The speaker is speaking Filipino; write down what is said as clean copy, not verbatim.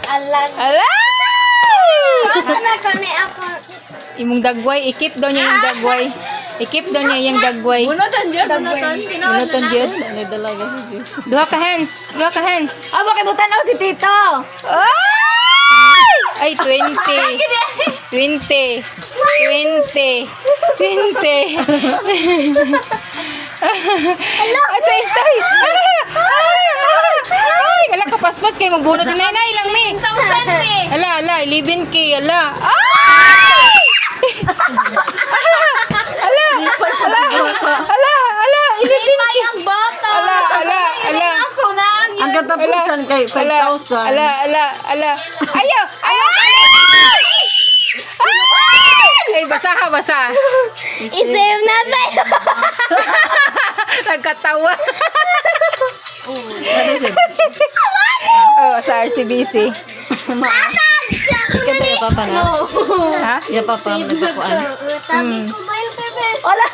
Alam. Ala! Asa na ko ni ako. Imong dagway, ikip daw niya yung dagway. Ikip daw niya yung dagway. Bunutan dyan, bunutan. Bunutan dyan. Ano dalaga si Diyos. Duha ka hands. Duha ka hands. Ah, bakit butan ako si Tito? Ay! Ay, 20. 20. 20. 20. Asa istay? Ay, ala kapaspas kay magbunot na nay lang mi. 1,000 mi. Ala, 11K, ala. Ay! Ala, ala, 11K. Ang bata. Ala. Ako na. Ang katapusan kay 5,000. Ala. Ayaw. Ay, basa. I-save na sa'yo. Nagkatawa. Oh, sa RCBC. Ikaw tayo papa na. Ha? Ya papa, nagpakuan. Tabi ko ba yung Wala.